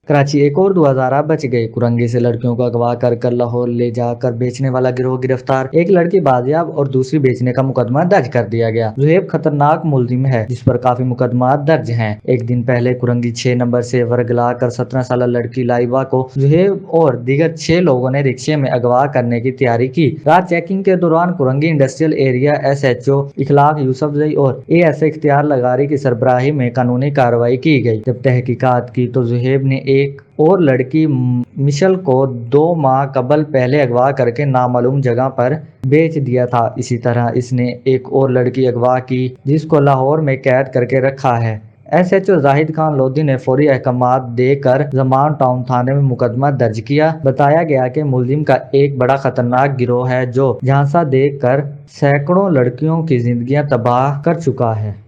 कराची एक और 2000 बच गए। कुरंगी से लड़कियों को अगवा कर लाहौर ले जाकर बेचने वाला गिरोह गिरफ्तार। एक लड़की बाजियाब और दूसरी बेचने का मुकदमा दर्ज कर दिया गया। जुहेब खतरनाक मुलजिम है जिस पर काफी मुकदमा दर्ज हैं। एक दिन पहले कुरंगी 6 नंबर से वर्गला कर 17 साल लड़की लाइबा को जुहेब और दीगर 6 लोगों ने रिक्शे में अगवा करने की तैयारी की। रात चेकिंग के दौरान कुरंगी इंडस्ट्रियल एरिया SHO इखलाक यूसुफजई और ASA इख्तियार लगारी की सरबराही में कानूनी कार्रवाई की गई। जब तहकीकात की तो जुहेब ने एक और लड़की मिशल को 2 माह कबल पहले अगवा करके नामालूम जगह पर बेच दिया था। इसी तरह इसने एक और लड़की अगवा की जिसको लाहौर में कैद करके रखा है। SHO जाहिद खान लोधी ने फौरी अहकामात देकर जमान टाउन थाने में मुकदमा दर्ज किया। बताया गया कि मुलजिम का एक बड़ा खतरनाक गिरोह है जो झांसा देकर सैकड़ों लड़कियों की जिंदगियां तबाह कर चुका है।